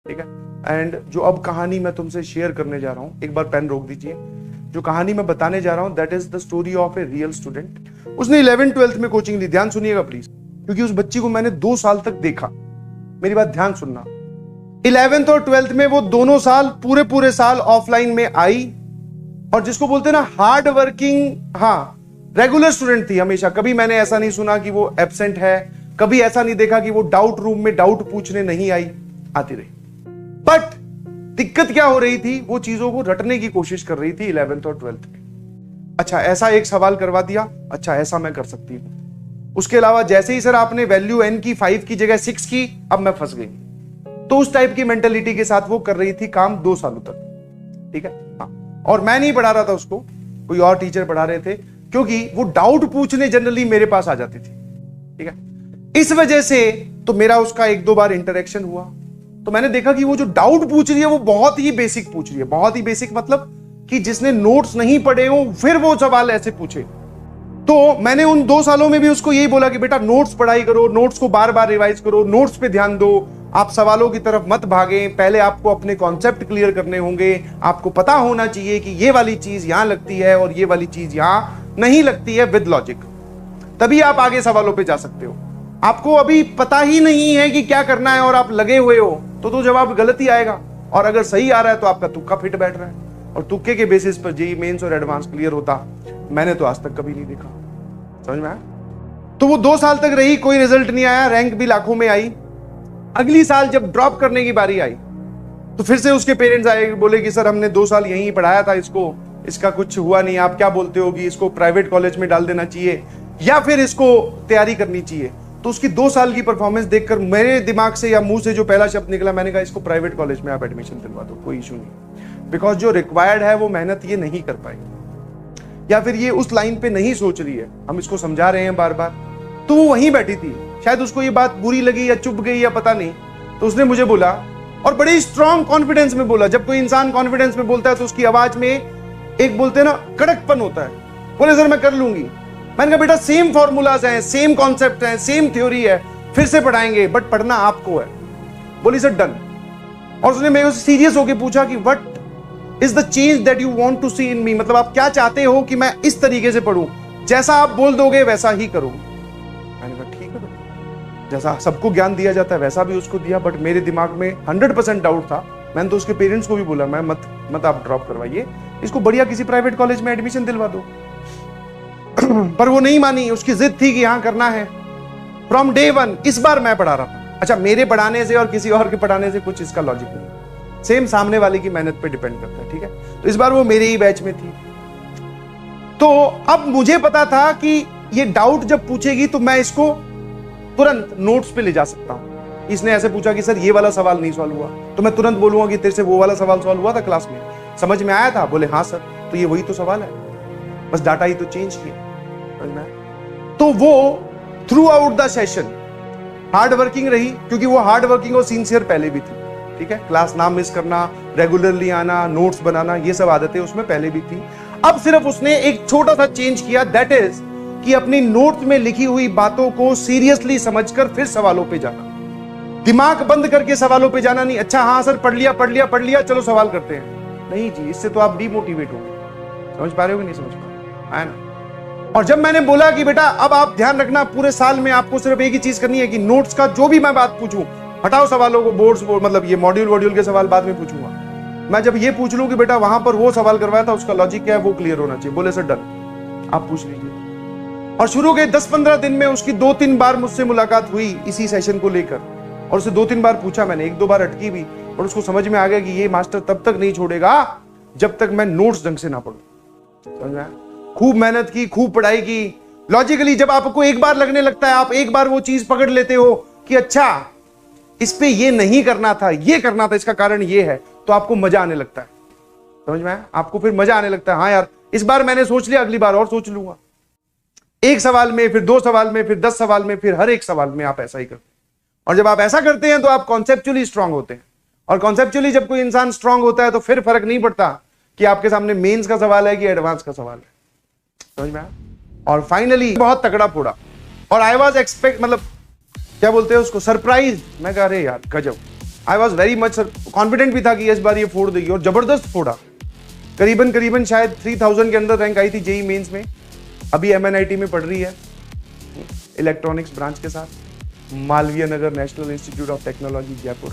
ठीक है। एंड जो अब कहानी मैं तुमसे शेयर करने जा रहा हूं, एक बार पेन रोक दीजिए। जो कहानी मैं बताने जा रहा हूं that is the story of a real student. उसने 11th-12th में कोचिंग ली। ध्यान सुनिएगा प्लीज, क्योंकि उस बच्ची को मैंने 2 साल तक देखा। मेरी बात ध्यान सुनना। 11th और 12th में वो दोनों साल पूरे साल ऑफलाइन में आई, और जिसको बोलते हैं ना हार्ड वर्किंग, हाँ रेगुलर स्टूडेंट थी हमेशा। कभी मैंने ऐसा नहीं सुना कि वो एब्सेंट है, कभी ऐसा नहीं देखा कि वो डाउट रूम में डाउट पूछने नहीं आई, आती रही। बट दिक्कत क्या हो रही थी, वो चीजों को रटने की कोशिश कर रही थी 11th और 12th में। अच्छा ऐसा एक सवाल करवा दिया, अच्छा ऐसा मैं कर सकती हूं। उसके अलावा जैसे ही सर आपने वैल्यू n की 5 की जगह 6 की, अब मैं फंस गई। तो उस टाइप की मेंटेलिटी के साथ वो कर रही थी काम 2 सालों तक, ठीक है। हाँ, और मैं नहीं पढ़ा रहा था उसको, कोई और टीचर पढ़ा रहे थे, क्योंकि वो डाउट पूछने जनरली मेरे पास आ जाती थी, ठीक है। इस वजह से तो मेरा उसका 1-2 बार इंटरेक्शन हुआ, तो मैंने देखा कि वो जो डाउट पूछ रही है वो बहुत ही बेसिक पूछ रही है। बहुत ही बेसिक मतलब कि जिसने नोट्स नहीं पढ़े हो फिर वो सवाल ऐसे पूछे। तो मैंने उन 2 सालों में भी उसको यही बोला कि बेटा नोट्स पढ़ाई करो, नोट्स को बार बार रिवाइज करो, नोट्स पे ध्यान दो, आप सवालों की तरफ मत भागें। पहले आपको अपने कॉन्सेप्ट क्लियर करने होंगे, आपको पता होना चाहिए कि ये वाली चीज यहां लगती है और ये वाली चीज यहां नहीं लगती है विद लॉजिक, तभी आप आगे सवालों पे जा सकते हो। आपको अभी पता ही नहीं है कि क्या करना है और आप लगे हुए हो तो जवाब गलत ही आएगा, और अगर सही आ रहा है तो आपका तुक्का फिट बैठ रहा है, और तुक्के के बेसिस पर जेईई मेंस और एडवांस क्लियर होता मैंने तो आज तक कभी नहीं देखा। समझ में आया? तो वो 2 साल तक रही, कोई रिजल्ट नहीं आया, रैंक भी लाखों में आई। अगली साल जब ड्रॉप करने की बारी आई तो फिर से उसके पेरेंट्स आए, बोले कि सर हमने 2 साल यहीं पढ़ाया था इसको, इसका कुछ हुआ नहीं, आप क्या बोलते हो कि इसको प्राइवेट कॉलेज में डाल देना चाहिए या फिर इसको तैयारी करनी चाहिए। तो उसकी 2 साल की परफॉर्मेंस देखकर मेरे दिमाग से या मुंह से जो पहला शब्द निकला, मैंने कहा इसको प्राइवेट कॉलेज में आप एडमिशन दिलवा दो, कोई इशू नहीं। बिकॉज जो रिक्वायर्ड है वो मेहनत ये नहीं कर पाएगी, या फिर ये उस लाइन पे नहीं सोच रही है, हम इसको समझा रहे हैं बार बार। तो वो वहीं बैठी थी, शायद उसको ये बात बुरी लगी या चुप गई या पता नहीं, तो उसने मुझे बोला, और बड़े स्ट्रॉन्ग कॉन्फिडेंस में बोला। जब कोई इंसान कॉन्फिडेंस में बोलता है तो उसकी आवाज में एक बोलते हैं ना कड़कपन होता है। बोले सर मैं कर लूंगी। मैंने कहा बेटा सेम फॉर्मूलाज हैं, सेम कॉन्सेप्ट हैं, सेम थ्योरी है, फिर से पढ़ाएंगे, बट पढ़ना आपको है। बोली सर डन। और उसने मेरे से सीरियस होकर पूछा कि what is the change that you want to see in me, मतलब आप क्या चाहते हो कि मैं इस तरीके से पढ़ूं, जैसा आप बोल दोगे वैसा ही करूं। मैंने कहा ठीक है, जैसा सबको ज्ञान दिया जाता है वैसा भी उसको दिया, बट मेरे दिमाग में 100% डाउट था। मैंने तो उसके पेरेंट्स को भी बोला, मैं मत आप ड्रॉप करवाइए, इसको बढ़िया किसी प्राइवेट कॉलेज में एडमिशन दिलवा दो। पर वो नहीं मानी, उसकी जिद थी कि यहां करना है। फ्रॉम डे 1 इस बार मैं पढ़ा रहा था। अच्छा मेरे पढ़ाने से और किसी और के पढ़ाने से कुछ इसका लॉजिक नहीं, सेम सामने वाले की मेहनत पे डिपेंड करता है, ठीक है। तो इस बार वो मेरे ही बैच में थी। तो अब मुझे पता था कि ये डाउट जब पूछेगी तो मैं इसको तुरंत नोट्स पे ले जा सकता हूं। इसने ऐसे पूछा कि सर ये वाला सवाल नहीं सॉल्व हुआ, तो मैं तुरंत बोलूंगा कि तेरे से वो वाला सवाल सॉल्व हुआ था क्लास में, समझ में आया था? बोले हाँ सर, तो ये वही तो सवाल है, बस डाटा ही तो चेंज किया। तो वो through out the session hard working रही, क्योंकि वो हार्ड वर्किंग और सिंसियर पहले भी थी, ठीक है। क्लास ना मिस करना, रेगुलरली आना, नोट्स बनाना, ये सब आदतें उसमें पहले भी थी। अब सिर्फ उसने एक छोटा सा चेंज किया, दैट इज कि अपनी नोट्स में लिखी हुई बातों को सीरियसली समझकर फिर सवालों पे जाना, दिमाग बंद करके सवालों पे जाना नहीं। अच्छा हाँ सर पढ़ लिया, चलो सवाल करते हैं, नहीं जी, इससे तो आप डिमोटिवेट हो गए। समझ पा रहे हो कि नहीं समझ पा रहे, है ना? और जब मैंने बोला कि बेटा अब आप ध्यान रखना, पूरे साल में आपको सिर्फ एक ही चीज करनी है कि नोट्स का जो भी मैं बात पूछूं, हटाओ सवालों को, बोर्ड्स मतलब ये मॉड्यूल के सवाल बाद में पूछूंगा। मैं जब ये पूछ लूं कि बेटा वहां पर वो सवाल करवाया था उसका लॉजिक क्या है, वो क्लियर होना चाहिए। बोले सर डन, आप पूछ लीजिए। और शुरू के 10-15 दिन में उसकी 2-3 बार मुझसे मुलाकात हुई इसी सेशन को लेकर, और उसे 2-3 बार पूछा मैंने, 1-2 बार अटकी भी, और उसको समझ में आ गया कि ये मास्टर तब तक नहीं छोड़ेगा जब तक मैं नोट्स ढंग से ना पढ़ूं। समझ में आया? खूब मेहनत की, खूब पढ़ाई की, लॉजिकली। जब आपको एक बार लगने लगता है, आप एक बार वो चीज पकड़ लेते हो कि अच्छा इस पे ये नहीं करना था, ये करना था, इसका कारण ये है, तो आपको मजा आने लगता है। समझ में आया? आपको फिर मजा आने लगता है, हाँ यार इस बार मैंने सोच लिया, अगली बार और सोच लूंगा। एक सवाल में, फिर 2 सवाल में, फिर 10 सवाल में, फिर हर एक सवाल में आप ऐसा ही करते हैं। और जब आप ऐसा करते हैं तो आप कॉन्सेप्चुअली स्ट्रांग होते हैं, और कॉन्सेप्चुअली जब कोई इंसान स्ट्रांग होता है तो फिर फर्क नहीं पड़ता कि आपके सामने मेंस का सवाल है कि एडवांस का सवाल है। समझ में आया? और फाइनली बहुत तगड़ा फोड़ा, और आई वाज एक्सपेक्ट, मतलब क्या बोलते हैं उसको, सरप्राइज। मैं कह रहे यार गजब, I was very much confident भी था कि इस बार ये फोड़ देगी, और जबरदस्त फोड़ा। करीबन शायद 3000 के अंदर रैंक आई थी जेई मेंस में। अभी MNIT में पढ़ रही है इलेक्ट्रॉनिक्स ब्रांच के साथ, Malviya Nagar national institute of technology Jaipur.